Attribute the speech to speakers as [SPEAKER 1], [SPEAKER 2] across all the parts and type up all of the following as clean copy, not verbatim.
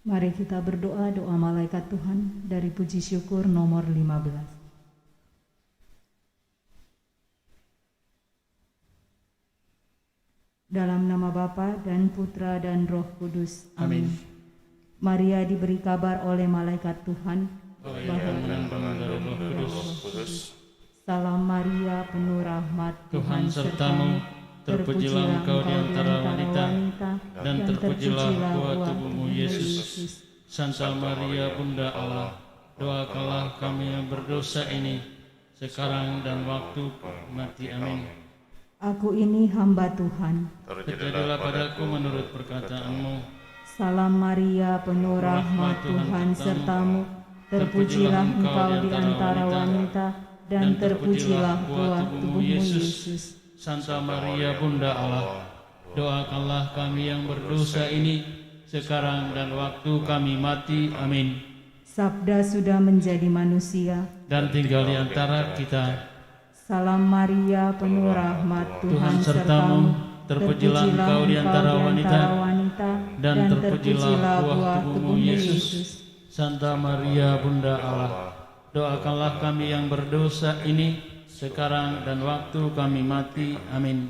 [SPEAKER 1] Mari kita berdoa doa malaikat Tuhan dari puji syukur nomor 15. Dalam nama Bapa dan Putra dan Roh Kudus. Amin. Maria diberi kabar oleh malaikat Tuhan bahwa Roh Kudus. Salam Maria, penuh rahmat,
[SPEAKER 2] Tuhan sertamu. Terpujilah engkau di antara wanita, dan terpujilah buah tubuhmu Yesus. Santa Maria Bunda Allah, doakanlah kami yang berdosa ini, sekarang dan waktu mati. Amin.
[SPEAKER 1] Aku ini hamba Tuhan.
[SPEAKER 2] Terjadilah padaku menurut perkataanmu.
[SPEAKER 1] Salam Maria, penuh rahmat, Tuhan sertamu. Terpujilah engkau di antara wanita, dan terpujilah buah tubuhmu Yesus.
[SPEAKER 2] Santa Maria Bunda Allah, doakanlah kami yang berdosa ini, sekarang dan waktu kami mati. Amin.
[SPEAKER 1] Sabda sudah menjadi manusia
[SPEAKER 2] Dan tinggal di antara kita.
[SPEAKER 1] Salam Maria, penuh rahmat,
[SPEAKER 2] Tuhan sertamu. Terpujilah engkau di antara wanita, dan terpujilah buah tubuhmu Yesus. Santa Maria Bunda Allah, doakanlah kami yang berdosa ini, sekarang dan waktu kami mati. Amin.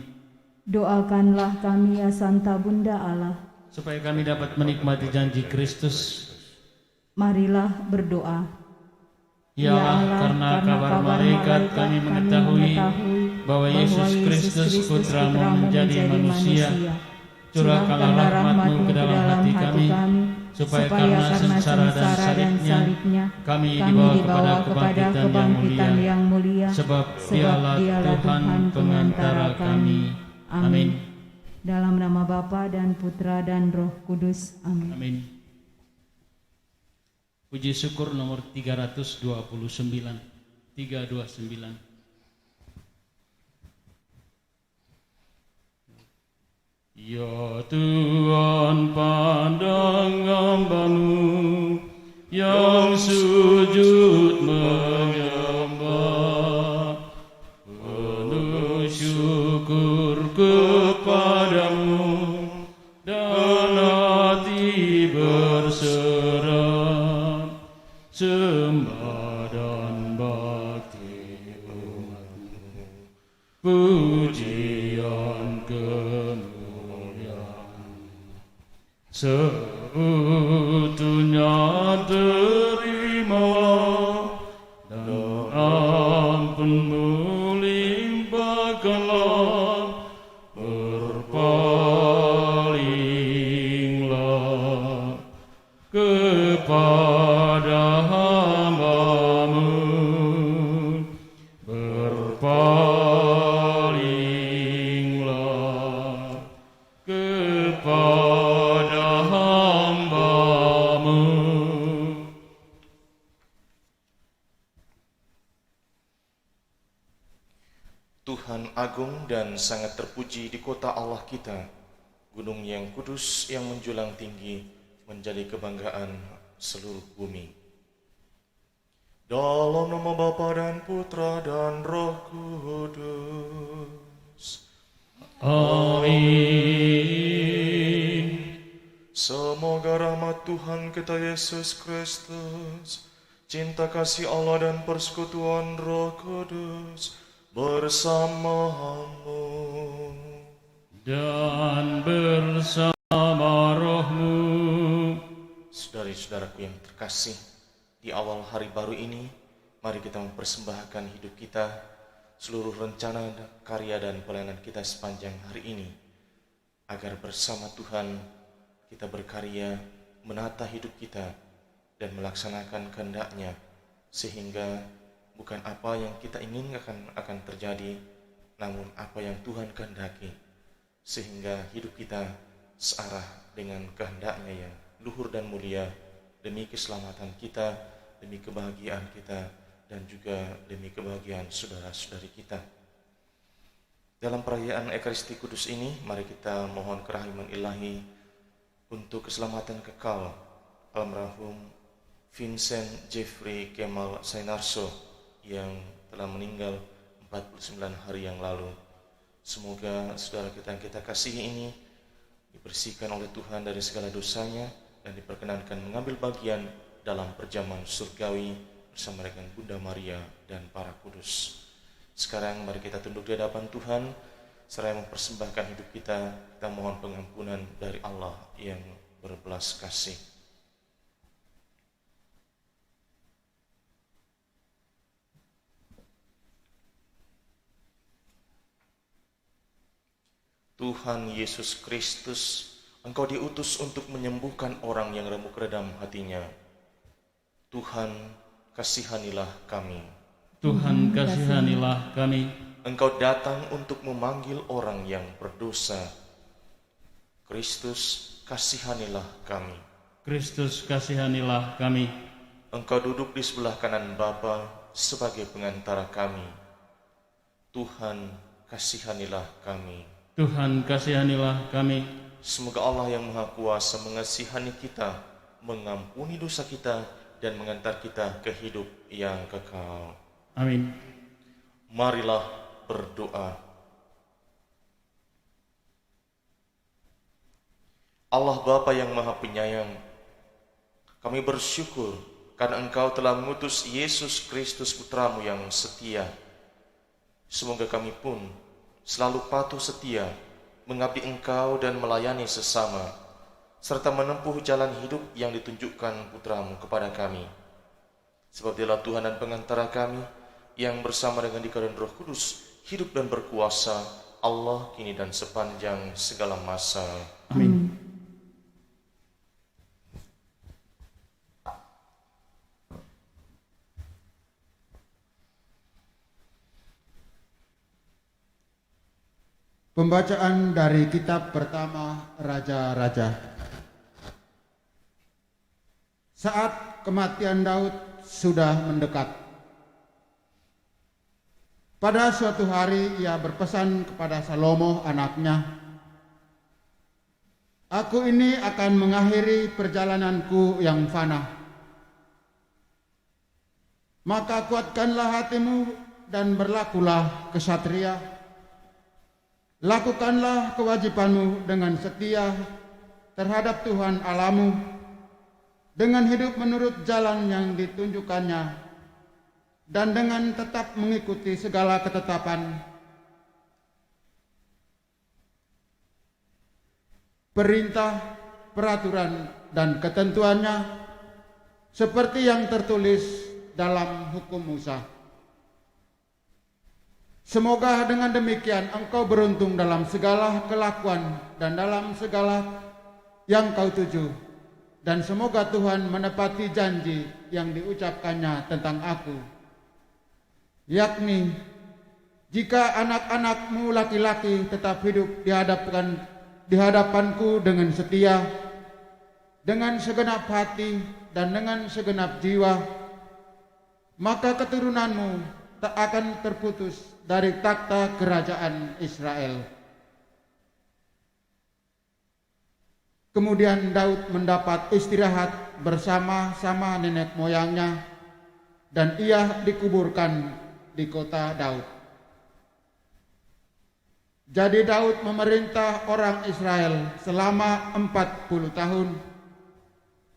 [SPEAKER 1] Doakanlah kami ya Santa Bunda Allah,
[SPEAKER 2] supaya kami dapat menikmati janji Kristus.
[SPEAKER 1] Marilah berdoa.
[SPEAKER 2] Ya Allah, karena kabar malaikat kami mengetahui bahwa Yesus Kristus Putramu menjadi manusia. Curahkanlah rahmat-Mu ke dalam hati kami, supaya karena sengsara dan salibnya kami dibawa kepada kebangkitan yang mulia, sebab Dialah Tuhan pengantara kami. Amin.
[SPEAKER 1] Dalam nama Bapa dan Putra dan Roh Kudus. Amin.
[SPEAKER 2] Amin. Puji syukur nomor 329. Ya Tuhan, pandang hamba-Mu yang sujud menyembah, penuh syukur kepada-Mu dan hati berserah, sembah dan bakti umat-Mu, pujian seutuhnya terimalah, dan ampun-Mu limpahkanlah, berpalinglah kepada hamba-Mu, berpalinglah kepada hamba-Mu.
[SPEAKER 3] Tuhan agung dan sangat terpuji di kota Allah kita, gunung yang kudus yang menjulang tinggi menjadi kebanggaan seluruh bumi. Dalam nama Bapa dan Putra dan Roh Kudus.
[SPEAKER 2] Amin.
[SPEAKER 3] Semoga rahmat Tuhan kita Yesus Kristus, cinta kasih Allah dan persekutuan Roh Kudus bersamamu
[SPEAKER 2] dan bersama rohmu.
[SPEAKER 3] Saudari-saudaraku yang terkasih, di awal hari baru ini, mari kita mempersembahkan hidup kita, seluruh rencana, karya dan pelayanan kita sepanjang hari ini, agar bersama Tuhan kita berkarya, menata hidup kita, dan melaksanakan kehendak-Nya, sehingga bukan apa yang kita inginkan akan terjadi, namun apa yang Tuhan kehendaki, sehingga hidup kita searah dengan kehendak-Nya yang luhur dan mulia, demi keselamatan kita, demi kebahagiaan kita, dan juga demi kebahagiaan saudara-saudari kita. Dalam perayaan Ekaristi Kudus ini, mari kita mohon kerahiman ilahi untuk keselamatan kekal almarhum Vincent Jeffrey Kemal Sainarso yang telah meninggal 49 hari yang lalu. Semoga saudara kita yang kita kasihi ini dibersihkan oleh Tuhan dari segala dosanya, dan diperkenankan mengambil bagian dalam perjamuan surgawi bersama dengan Bunda Maria dan para kudus. Sekarang mari kita tunduk di hadapan Tuhan, seraya mempersembahkan hidup kita mohon pengampunan dari Allah yang berbelas kasih. Tuhan Yesus Kristus, Engkau diutus untuk menyembuhkan orang yang remuk redam hatinya. Tuhan, kasihanilah kami.
[SPEAKER 2] Tuhan, kasihanilah kami.
[SPEAKER 3] Engkau datang untuk memanggil orang yang berdosa. Kristus, kasihanilah kami.
[SPEAKER 2] Kristus, kasihanilah kami.
[SPEAKER 3] Engkau duduk di sebelah kanan Bapa sebagai pengantara kami. Tuhan, kasihanilah kami.
[SPEAKER 2] Tuhan, kasihanilah kami.
[SPEAKER 3] Semoga Allah yang Maha Kuasa mengasihani kita, mengampuni dosa kita, dan mengantar kita ke hidup yang kekal.
[SPEAKER 2] Amin.
[SPEAKER 3] Marilah berdoa. Allah Bapa yang Maha Penyayang, kami bersyukur karena Engkau telah mengutus Yesus Kristus Putramu yang setia. Semoga kami pun selalu patuh setia mengabdi Engkau dan melayani sesama, serta menempuh jalan hidup yang ditunjukkan Putramu kepada kami. Sebab Dialah Tuhan dan pengantara kami, yang bersama dengan Dikau dan Roh Kudus, hidup dan berkuasa, Allah kini dan sepanjang segala masa.
[SPEAKER 2] Amin.
[SPEAKER 4] Pembacaan dari kitab pertama Raja-Raja. Saat kematian Daud sudah mendekat, pada suatu hari ia berpesan kepada Salomo anaknya, "Aku ini akan mengakhiri perjalananku yang fana. Maka kuatkanlah hatimu dan berlakulah kesatria. Lakukanlah kewajibanmu dengan setia terhadap Tuhan Allahmu, dengan hidup menurut jalan yang ditunjukkannya, dan dengan tetap mengikuti segala ketetapan, perintah, peraturan, dan ketentuannya, seperti yang tertulis dalam hukum Musa. Semoga dengan demikian engkau beruntung dalam segala kelakuan dan dalam segala yang kau tuju. Dan semoga Tuhan menepati janji yang diucapkannya tentang aku. Yakni, jika anak-anakmu laki-laki tetap hidup di hadapanku dengan setia, dengan segenap hati dan dengan segenap jiwa, maka keturunanmu tak akan terputus dari takhta kerajaan Israel." Kemudian Daud mendapat istirahat bersama-sama nenek moyangnya, dan ia dikuburkan di kota Daud. Jadi Daud memerintah orang Israel selama 40 tahun.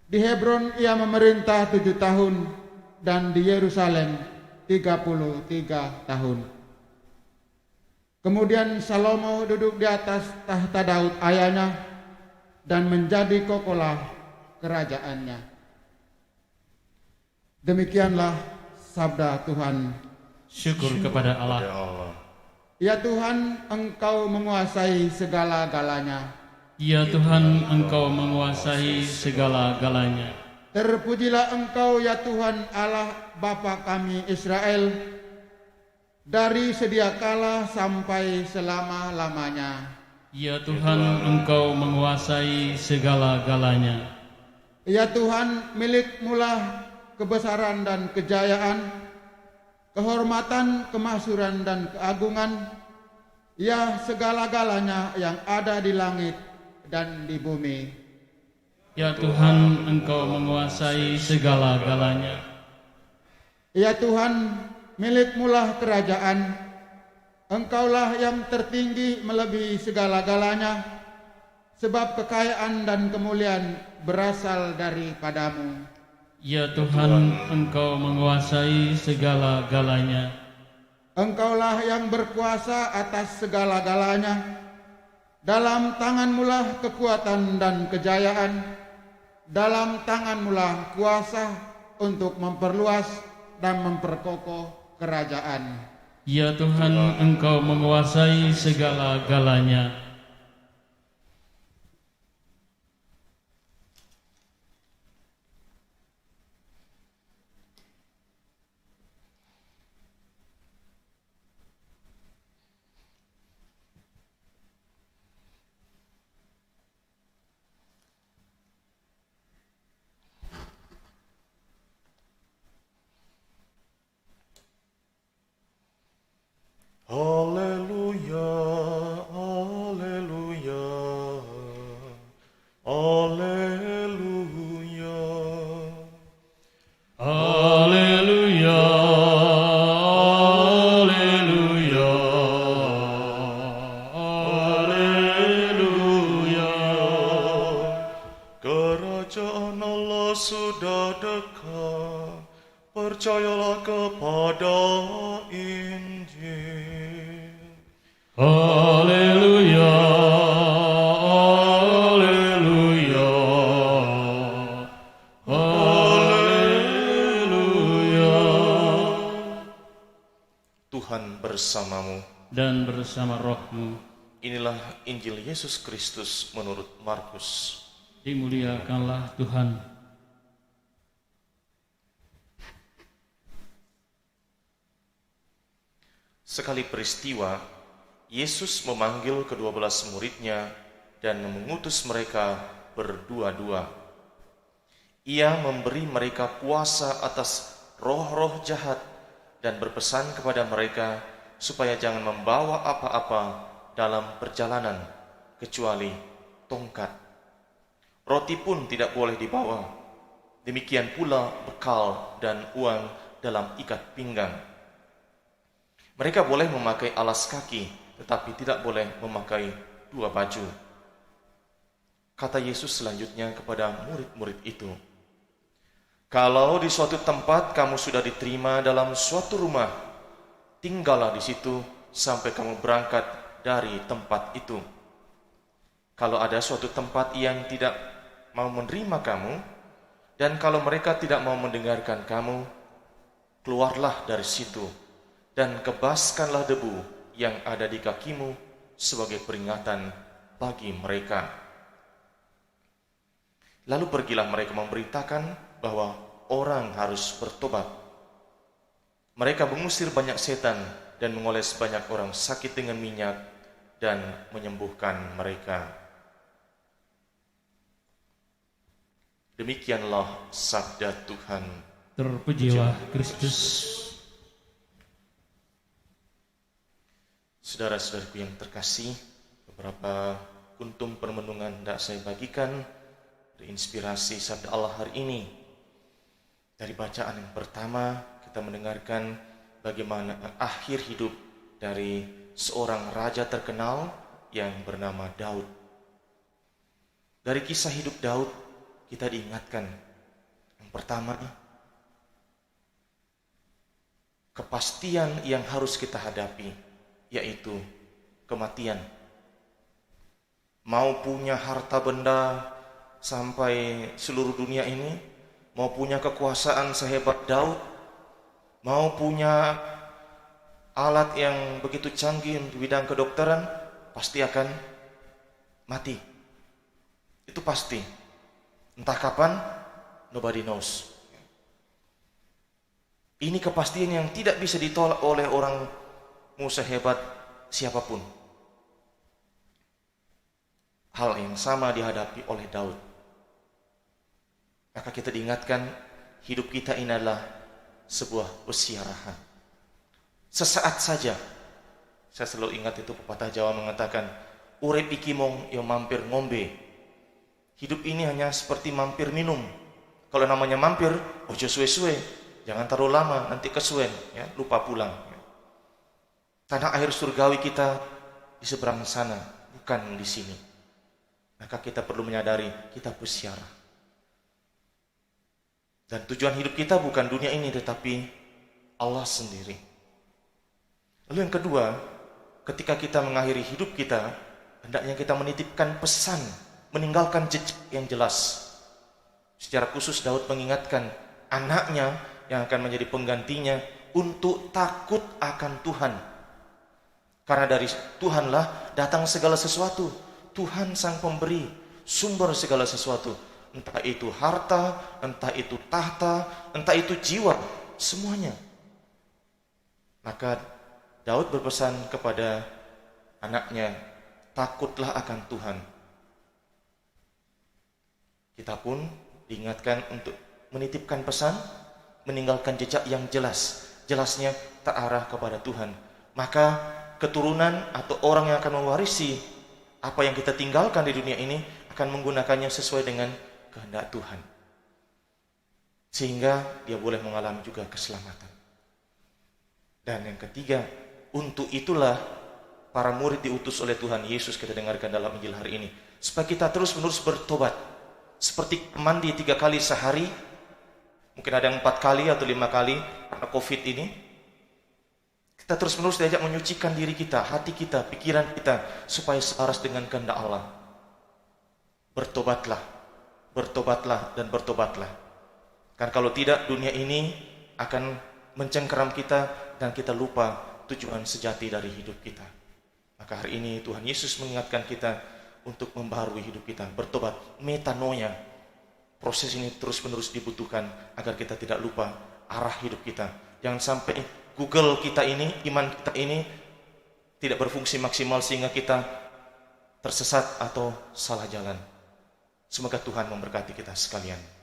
[SPEAKER 4] Di Hebron ia memerintah 7 tahun, dan di Yerusalem 33 tahun. Kemudian Salomo duduk di atas tahta Daud ayahnya dan menjadi kokolah kerajaannya. Demikianlah sabda Tuhan.
[SPEAKER 2] Syukur kepada Allah.
[SPEAKER 4] Ya Tuhan, Engkau menguasai segala-galanya.
[SPEAKER 2] Ya Tuhan, Engkau menguasai segala-galanya.
[SPEAKER 4] Terpujilah Engkau ya Tuhan Allah Bapa kami Israel, dari sedia kala sampai selama-lamanya.
[SPEAKER 2] Ya Tuhan, Engkau menguasai segala-galanya.
[SPEAKER 4] Ya Tuhan, milik-Mulah kebesaran dan kejayaan, kehormatan, kemasyhuran dan keagungan, ya segala-galanya yang ada di langit dan di bumi.
[SPEAKER 2] Ya Tuhan, Engkau menguasai segala-galanya.
[SPEAKER 4] Ya Tuhan, milik-Mulah kerajaan, Engkaulah yang tertinggi melebihi segala-galanya, sebab kekayaan dan kemuliaan berasal daripadamu.
[SPEAKER 2] Ya Tuhan, Engkau menguasai segala-galanya.
[SPEAKER 4] Engkaulah yang berkuasa atas segala-galanya. Dalam tangan-Mulah kekuatan dan kejayaan. Dalam tangan-Mulah kuasa untuk memperluas dan memperkokoh kerajaan.
[SPEAKER 2] Ya Tuhan, Engkau menguasai segala-galanya.
[SPEAKER 3] Haleluya, haleluya, haleluya.
[SPEAKER 2] Haleluya, haleluya, haleluya.
[SPEAKER 3] Kerajaan Allah sudah dekat, percayalah kepada Injil.
[SPEAKER 2] Haleluya, haleluya, haleluya.
[SPEAKER 3] Tuhan bersamamu.
[SPEAKER 2] Dan bersama rohmu.
[SPEAKER 3] Inilah Injil Yesus Kristus menurut Markus.
[SPEAKER 2] Dimuliakanlah Tuhan.
[SPEAKER 3] Sekali peristiwa, Yesus memanggil ke-12 muridnya dan mengutus mereka berdua-dua. Ia memberi mereka kuasa atas roh-roh jahat dan berpesan kepada mereka supaya jangan membawa apa-apa dalam perjalanan kecuali tongkat. Roti pun tidak boleh dibawa. Demikian pula bekal dan uang dalam ikat pinggang. Mereka boleh memakai alas kaki, tetapi tidak boleh memakai dua baju. Kata Yesus selanjutnya kepada murid-murid itu, "Kalau di suatu tempat kamu sudah diterima dalam suatu rumah, tinggallah di situ sampai kamu berangkat dari tempat itu. Kalau ada suatu tempat yang tidak mau menerima kamu, dan kalau mereka tidak mau mendengarkan kamu, keluarlah dari situ dan kebaskanlah debu yang ada di kakimu sebagai peringatan bagi mereka." Lalu pergilah mereka memberitakan bahwa orang harus bertobat. Mereka mengusir banyak setan dan mengoles banyak orang sakit dengan minyak dan menyembuhkan mereka. Demikianlah sabda Tuhan.
[SPEAKER 2] Terpujilah Kristus.
[SPEAKER 3] Saudara-saudaraku yang terkasih, beberapa kuntum permenungan hendak saya bagikan dari inspirasi sabda Allah hari ini. Dari bacaan yang pertama, kita mendengarkan bagaimana akhir hidup dari seorang raja terkenal yang bernama Daud. Dari kisah hidup Daud, kita diingatkan yang pertama, kepastian yang harus kita hadapi, yaitu kematian. Mau punya harta benda sampai seluruh dunia ini, mau punya kekuasaan sehebat Daud, mau punya alat yang begitu canggih di bidang kedokteran, pasti akan mati. Itu pasti. Entah kapan, nobody knows. Ini kepastian yang tidak bisa ditolak oleh orang sehebat siapapun. Hal yang sama dihadapi oleh Daud. Maka kita diingatkan, hidup kita ini adalah sebuah peziarahan. Sesaat saja. Saya selalu ingat itu pepatah Jawa mengatakan, urip iki mung yo mampir ngombe. Hidup ini hanya seperti mampir minum. Kalau namanya mampir, ojo suwe-suwe, jangan terlalu lama, nanti kesuwen, ya, lupa pulang. Tanah air surgawi kita di seberang sana, bukan di sini. maka kita perlu menyadari kita peziarah. Dan tujuan hidup kita bukan dunia ini, tetapi Allah sendiri. Lalu yang kedua, ketika kita mengakhiri hidup kita, hendaknya kita menitipkan pesan, meninggalkan jejak yang jelas. Secara khusus Daud mengingatkan anaknya yang akan menjadi penggantinya untuk takut akan Tuhan. Karena dari Tuhanlah datang segala sesuatu. Tuhan sang pemberi, sumber segala sesuatu. Entah itu harta, entah itu tahta, entah itu jiwa, semuanya. Maka Daud berpesan kepada anaknya, takutlah akan Tuhan. Kita pun diingatkan untuk menitipkan pesan, meninggalkan jejak yang jelas. Jelasnya terarah kepada Tuhan. Maka keturunan atau orang yang akan mewarisi apa yang kita tinggalkan di dunia ini akan menggunakannya sesuai dengan kehendak Tuhan. Sehingga dia boleh mengalami juga keselamatan. Dan yang ketiga, untuk itulah para murid diutus oleh Tuhan Yesus, kita dengarkan dalam Injil hari ini, supaya kita terus-menerus bertobat. Seperti mandi 3 kali sehari, mungkin ada 4 kali atau 5 kali karena COVID ini. Kita terus-menerus diajak menyucikan diri kita, hati kita, pikiran kita, supaya selaras dengan kehendak Allah. Bertobatlah, bertobatlah, dan bertobatlah. Karena kalau tidak, dunia ini akan mencengkeram kita dan kita lupa tujuan sejati dari hidup kita. Maka hari ini Tuhan Yesus mengingatkan kita untuk membaharui hidup kita, bertobat, metanoia. Proses ini terus-menerus dibutuhkan agar kita tidak lupa arah hidup kita. Jangan sampai Google kita ini, iman kita ini tidak berfungsi maksimal sehingga kita tersesat atau salah jalan. Semoga Tuhan memberkati kita sekalian.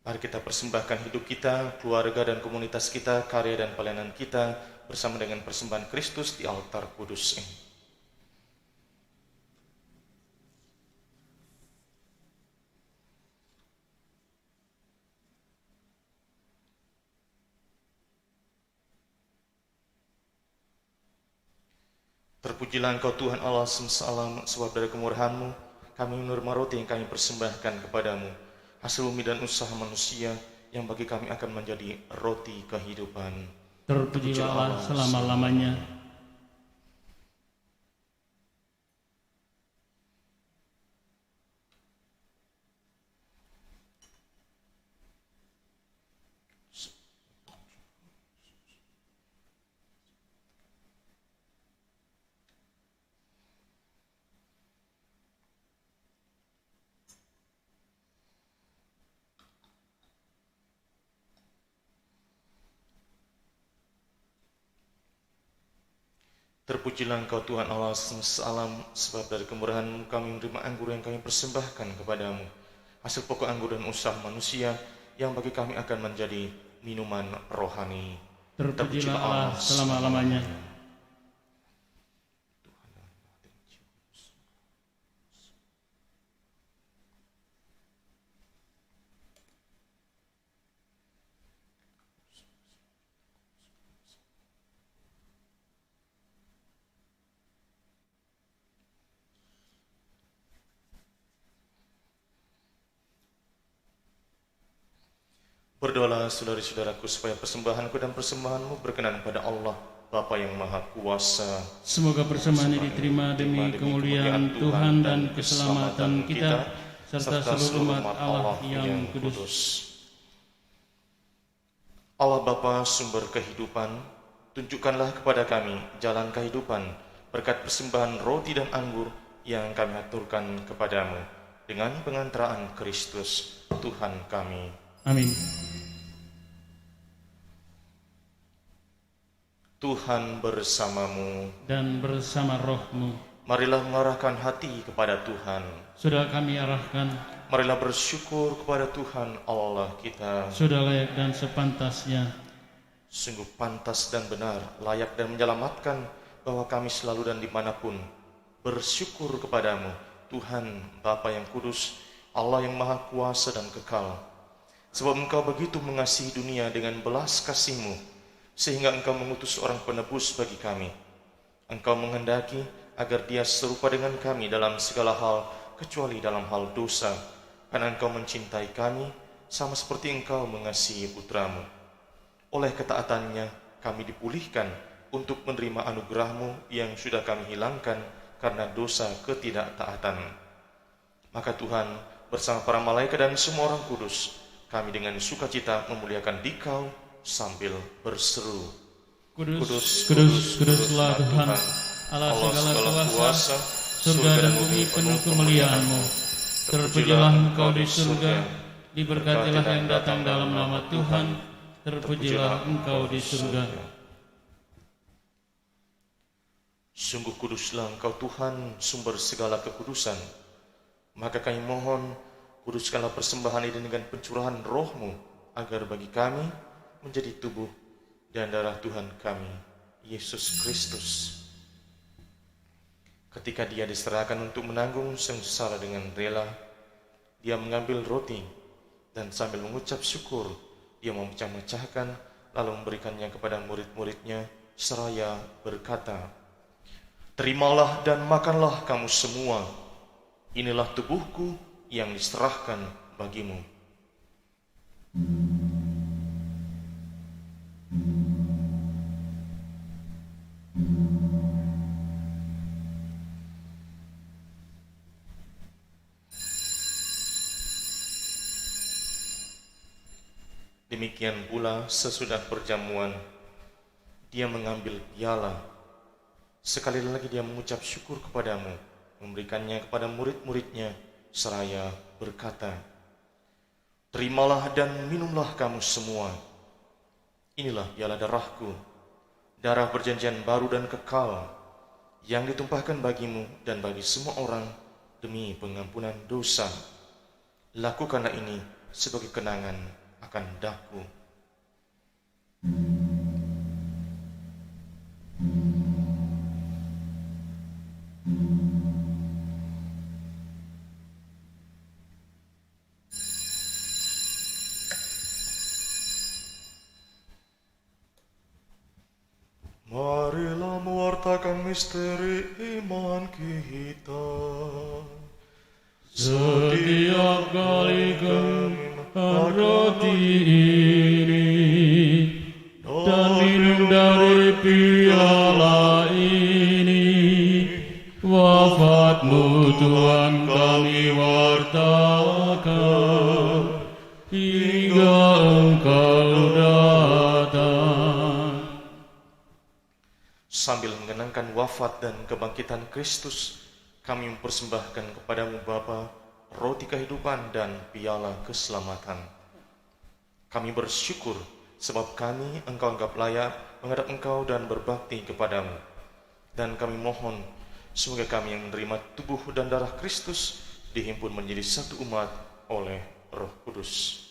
[SPEAKER 3] Mari kita persembahkan hidup kita, keluarga dan komunitas kita, karya dan pelayanan kita bersama dengan persembahan Kristus di altar kudus ini. Terpujilah Engkau Tuhan Allah semesta alam, sebab dari kemurahan-Mu kami menerima roti yang kami persembahkan kepadamu, hasil bumi dan usaha manusia yang bagi kami akan menjadi roti kehidupan.
[SPEAKER 2] Terpujilah Allah selama-lamanya.
[SPEAKER 3] Terpujilah Engkau Tuhan Allah semesta alam, sebab dari kemurahan-Mu kami menerima anggur yang kami persembahkan kepadamu, hasil pokok anggur dan usaha manusia yang bagi kami akan menjadi minuman rohani.
[SPEAKER 2] Terpujilah Allah selama-lamanya.
[SPEAKER 3] Berdoalah saudari-saudaraku supaya persembahanku dan persembahanmu berkenan pada Allah Bapa yang Maha Kuasa.
[SPEAKER 2] Semoga persembahan ini diterima demi kemuliaan Tuhan dan keselamatan kita serta seluruh umat Allah yang kudus.
[SPEAKER 3] Allah Bapa sumber kehidupan, tunjukkanlah kepada kami jalan kehidupan berkat persembahan roti dan anggur yang kami aturkan kepadamu dengan pengantaraan Kristus Tuhan kami.
[SPEAKER 2] Amin.
[SPEAKER 3] Tuhan bersamamu
[SPEAKER 2] Dan bersama rohmu.
[SPEAKER 3] Marilah mengarahkan hati kepada Tuhan.
[SPEAKER 2] Sudah kami arahkan.
[SPEAKER 3] Marilah bersyukur kepada Tuhan Allah kita.
[SPEAKER 2] Sudah layak dan sepantasnya.
[SPEAKER 3] Sungguh pantas dan benar, layak dan menyelamatkan bahwa kami selalu dan dimanapun bersyukur kepadamu, Tuhan Bapa yang kudus, Allah yang maha kuasa dan kekal. Sebab Engkau begitu mengasihi dunia dengan belas kasih-Mu, sehingga Engkau mengutus orang penebus bagi kami. Engkau menghendaki agar dia serupa dengan kami dalam segala hal, kecuali dalam hal dosa, karena Engkau mencintai kami, sama seperti Engkau mengasihi putra-Mu. Oleh ketaatannya, kami dipulihkan untuk menerima anugerah-Mu yang sudah kami hilangkan karena dosa ketidaktaatan. Maka Tuhan, bersama para malaikat dan semua orang kudus, kami dengan sukacita memuliakan Dikau sambil berseru,
[SPEAKER 2] Kudus, kudus, kuduslah Tuhan, Allah segala kuasa, surga dan bumi penuh kemuliaan-Mu. Terpujilah Engkau di surga, diberkatilah yang datang dalam nama Tuhan, terpujilah Engkau di surga.
[SPEAKER 3] Sungguh kuduslah Engkau Tuhan, sumber segala kekudusan. Maka kami mohon, kuduskanlah persembahan ini dengan pencurahan roh-Mu, agar bagi kami menjadi tubuh dan darah Tuhan kami, Yesus Kristus. Ketika dia diserahkan untuk menanggung sengsara dengan rela, dia mengambil roti dan sambil mengucap syukur, dia memecah-mecahkan lalu memberikannya kepada murid-muridnya seraya berkata, "Terimalah dan makanlah kamu semua, inilah tubuhku yang diserahkan bagimu." Demikian pula sesudah perjamuan, dia mengambil piala. Sekali lagi dia mengucap syukur kepadamu, memberikannya kepada murid-muridnya, seraya berkata, "Terimalah dan minumlah kamu semua. Inilah piala darahku, darah perjanjian baru dan kekal, yang ditumpahkan bagimu dan bagi semua orang demi pengampunan dosa. Lakukanlah ini sebagai kenangan akan daku." Marilah mewartakan misteri iman kita.
[SPEAKER 2] Setiap kali kami makan roti ini dan minum dari piala ini, wafat-Mu Tuhan kami wartakan hingga Engkau datang.
[SPEAKER 3] Sambil mengenangkan wafat dan kebangkitan Kristus, kami mempersembahkan kepadamu Bapa, roti kehidupan dan piala keselamatan. Kami bersyukur sebab kami Engkau anggap layak menghadap Engkau dan berbakti kepadamu. Dan kami mohon, semoga kami yang menerima tubuh dan darah Kristus dihimpun menjadi satu umat oleh Roh Kudus.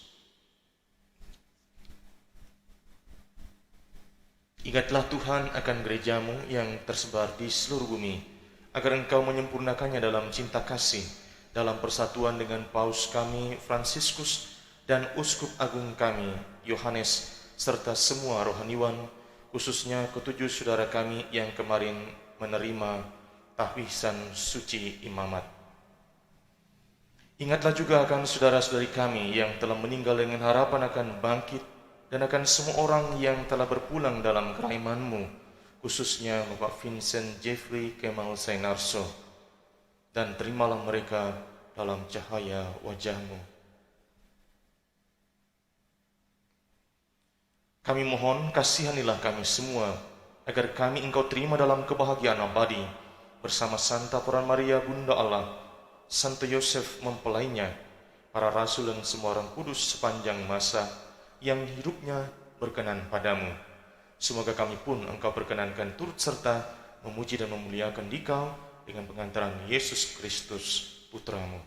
[SPEAKER 3] Ingatlah Tuhan akan gereja-Mu yang tersebar di seluruh bumi, agar Engkau menyempurnakannya dalam cinta kasih, dalam persatuan dengan Paus kami Fransiskus dan Uskup Agung kami Yohanes, serta semua rohaniwan, khususnya ketujuh saudara kami yang kemarin menerima tahwisan suci imamat. Ingatlah juga akan saudara-saudari kami yang telah meninggal dengan harapan akan bangkit, dan akan semua orang yang telah berpulang dalam keraiman-Mu, khususnya Bapak Vincent Jeffrey Kemal Sainarso, dan terimalah mereka dalam cahaya wajah-Mu. Kami mohon kasihanilah kami semua, agar kami Engkau terima dalam kebahagiaan abadi, bersama Santa Peran Maria Bunda Allah, Santo Yosef mempelainya, para rasul dan semua orang kudus sepanjang masa yang hidupnya berkenan padamu. Semoga kami pun Engkau perkenankan turut serta memuji dan memuliakan Dikau dengan pengantaran Yesus Kristus, Putra-Mu.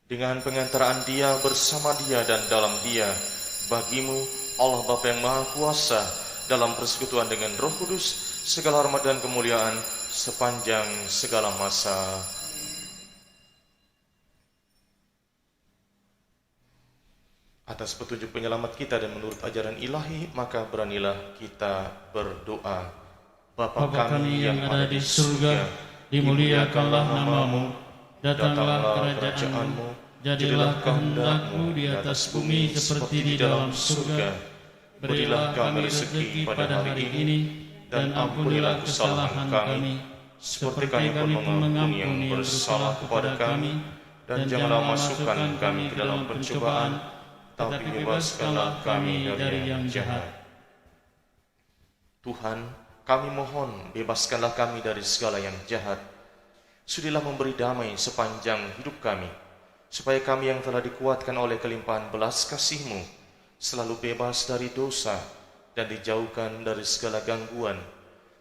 [SPEAKER 3] dengan pengantaraan Dia, bersama Dia, dan dalam Dia, bagimu, Allah Bapa yang Maha Kuasa, dalam persekutuan dengan Roh Kudus, segala hormat dan kemuliaan sepanjang segala masa. Atas petunjuk penyelamat kita dan menurut ajaran ilahi, maka beranilah kita berdoa. Bapa kami yang ada di surga, dimuliakanlah namamu, datanglah kerajaanmu, jadilah kehendak-Mu di atas bumi seperti di dalam surga. Berilah kami rezeki pada hari ini, dan ampunilah kesalahan kami, seperti kami pun mengampuni yang bersalah kepada kami, dan janganlah masukkan kami ke dalam pencobaan, tapi bebaskanlah kami dari yang jahat. Tuhan, kami mohon, bebaskanlah kami dari segala yang jahat. Sudilah memberi damai sepanjang hidup kami, supaya kami yang telah dikuatkan oleh kelimpahan belas kasih-Mu selalu bebas dari dosa dan dijauhkan dari segala gangguan,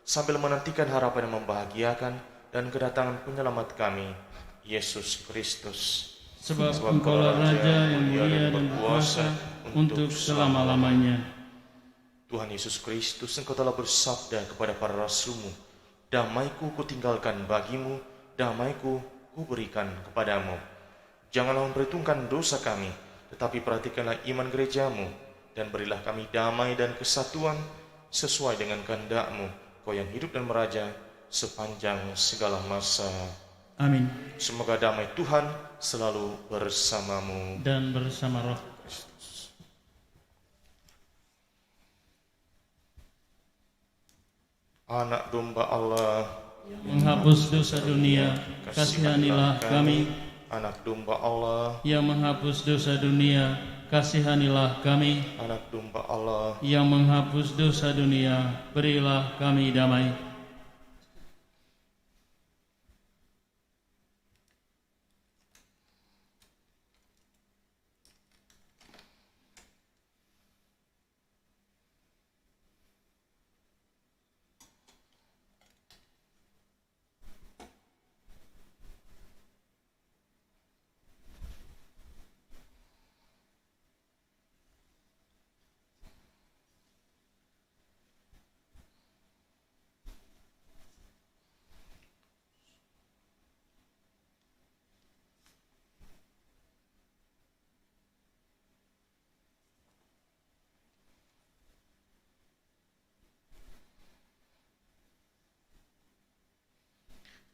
[SPEAKER 3] sambil menantikan harapan yang membahagiakan dan kedatangan penyelamat kami, Yesus Kristus.
[SPEAKER 2] Sebab Engkaulah Raja yang mulia dan berkuasa untuk selama-lamanya.
[SPEAKER 3] Tuhan Yesus Kristus, Engkau telah bersabda kepada para rasul-Mu, damai-Ku kutinggalkan bagimu, damai-Ku kuberikan kepadamu. Janganlah memperhitungkan dosa kami, tetapi perhatikanlah iman gereja-Mu, dan berilah kami damai dan kesatuan sesuai dengan kehendak-Mu, Kau yang hidup dan meraja sepanjang segala masa.
[SPEAKER 2] Amin.
[SPEAKER 3] Semoga damai Tuhan selalu bersamamu
[SPEAKER 2] dan bersama Roh
[SPEAKER 3] Kristus. Anak domba Allah
[SPEAKER 2] menghapus dosa dunia, kasihanilah kami.
[SPEAKER 3] Anak domba Allah
[SPEAKER 2] yang menghapus dosa dunia, kasihanilah kami.
[SPEAKER 3] Anak domba Allah
[SPEAKER 2] yang menghapus dosa dunia, berilah kami damai.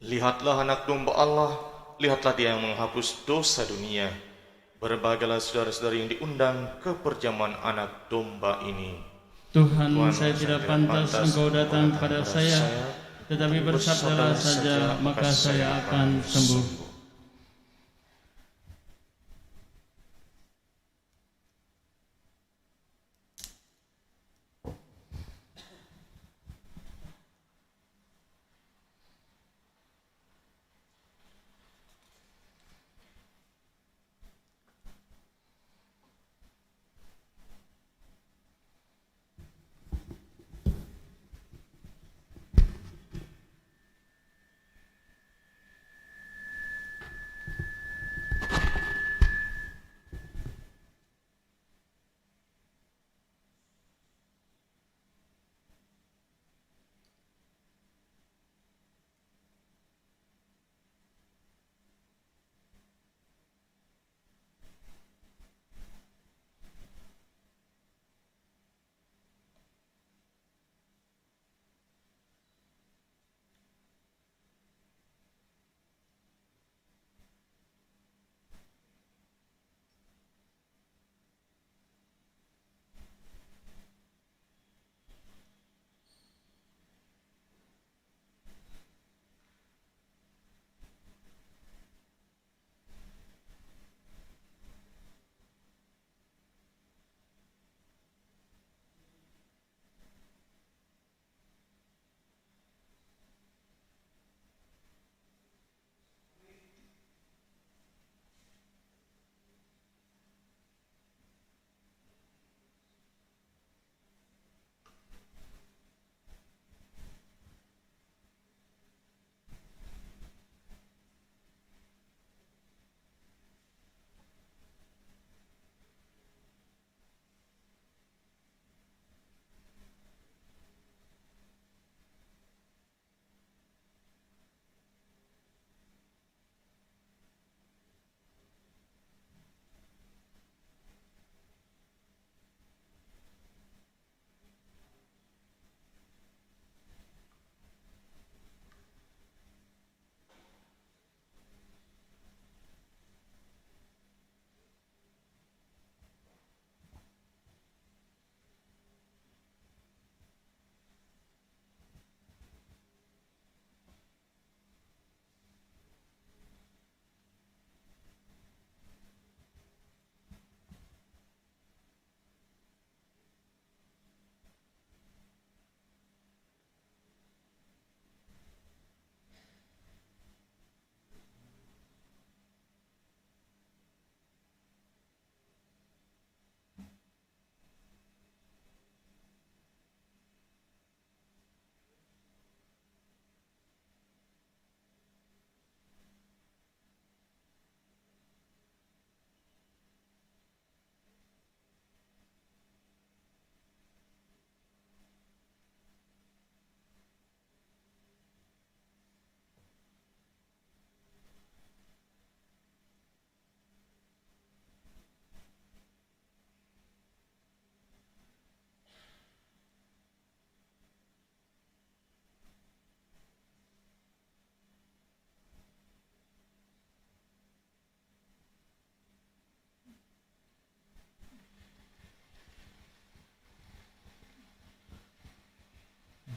[SPEAKER 3] Lihatlah anak domba Allah, lihatlah Dia yang menghapus dosa dunia. Berbahagialah saudara-saudari yang diundang ke perjamuan anak domba ini.
[SPEAKER 2] Tuhan, saya tidak pantas Engkau datang kepada saya, tetapi bersabdalah saja, maka saya akan sembuh.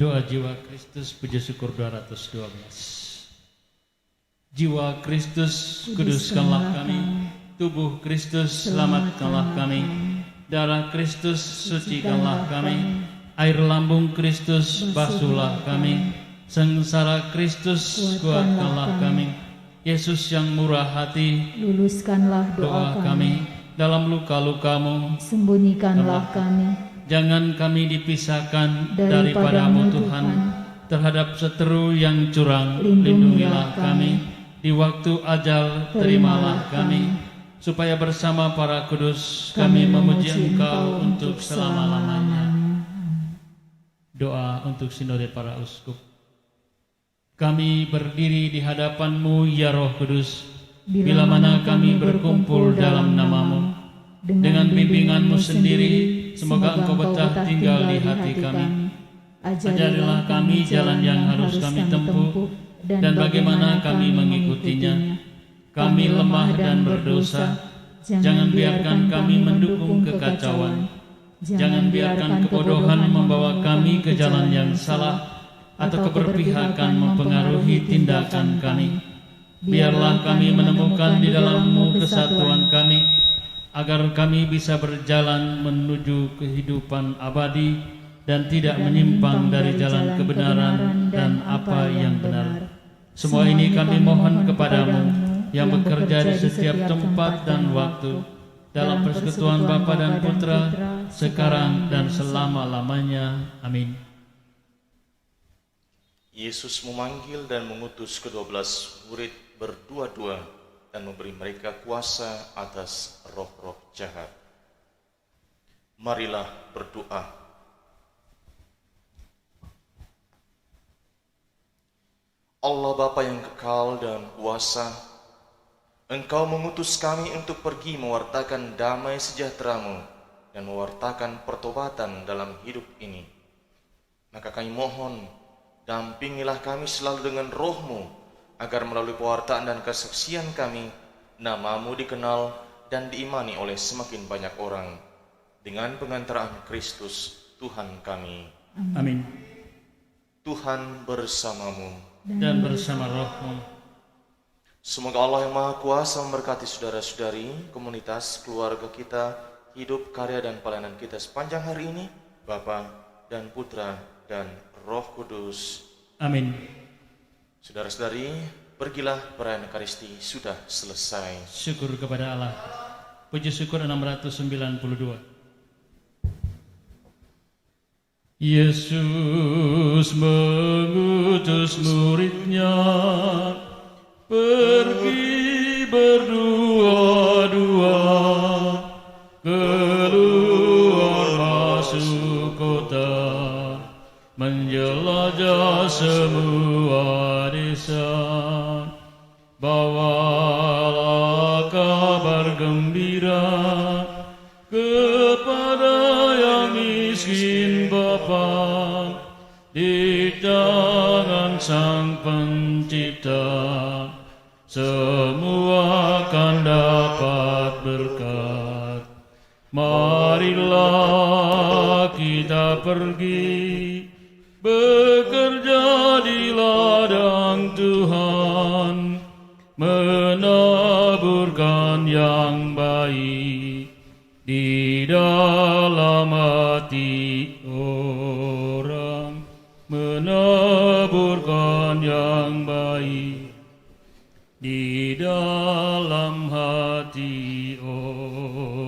[SPEAKER 2] Doa jiwa Kristus, puji syukur 212. Jiwa Kristus, kuduskanlah kami. Tubuh Kristus, selamatkanlah kami. Darah Kristus, sucikanlah kami. Air lambung Kristus, basuhlah kami. Sengsara Kristus, kuatkanlah kami. Yesus yang murah hati,
[SPEAKER 1] luluskanlah doa kami.
[SPEAKER 2] Dalam luka-lukamu,
[SPEAKER 1] Sembunyikanlah kami.
[SPEAKER 2] jangan kami dipisahkan daripadamu Tuhan. Terhadap seteru yang curang, lindungilah kami. Di waktu ajal, terimalah kami. Supaya bersama para kudus kami memuji Engkau untuk selama-lamanya. Doa untuk sinode para uskup. Kami berdiri di hadapan-Mu ya Roh Kudus, bila mana kami berkumpul dalam nama-Mu. Dengan bimbingan-Mu sendiri, semoga Engkau betah tinggal di hati kami. Ajarilah kami jalan yang harus kami tempuh, dan bagaimana kami mengikutinya. Kami lemah dan berdosa, jangan biarkan kami mendukung kekacauan. Jangan biarkan kebodohan membawa kami ke jalan yang salah, atau keberpihakan mempengaruhi tindakan kami. Biarlah kami menemukan di dalam-Mu kesatuan kami, agar kami bisa berjalan menuju kehidupan abadi dan tidak menyimpang dari jalan kebenaran dan apa yang benar. Semua ini kami mohon kepada-Mu yang bekerja di setiap tempat dan waktu, dalam persekutuan Bapa dan Putra, sekarang dan selama-lamanya. Amin.
[SPEAKER 3] Yesus memanggil dan mengutus ke-12 murid berdua-dua dan memberi mereka kuasa atas roh-roh jahat. Marilah berdoa. Allah Bapa yang kekal dan kuasa, Engkau mengutus kami untuk pergi mewartakan damai sejahtera-Mu dan mewartakan pertobatan dalam hidup ini. Maka kami mohon, dampingilah kami selalu dengan roh-Mu, agar melalui pewartaan dan kesaksian kami, nama-Mu dikenal dan diimani oleh semakin banyak orang. Dengan pengantaraan Kristus, Tuhan kami.
[SPEAKER 2] Amin.
[SPEAKER 3] Tuhan bersamamu.
[SPEAKER 2] Dan bersama roh-Mu.
[SPEAKER 3] Semoga Allah yang Maha Kuasa memberkati saudara-saudari, komunitas, keluarga kita, hidup, karya, dan pelayanan kita sepanjang hari ini, Bapa dan Putra dan Roh Kudus.
[SPEAKER 2] Amin.
[SPEAKER 3] Saudara-saudari, pergilah, perayaan Ekaristi sudah selesai.
[SPEAKER 2] Syukur kepada Allah. Puji syukur 692. Yesus mengutus murid-Nya pergi berdua-dua, keluar masuk kota, menjelajah semua desa. Bawalah kabar gembira kepada yang miskin Bapa, di tangan Sang Pencipta semua akan dapat berkat. Marilah kita pergi bekerja di ladang Tuhan, menaburkan yang baik di dalam hati orang, menaburkan yang baik di dalam hati orang.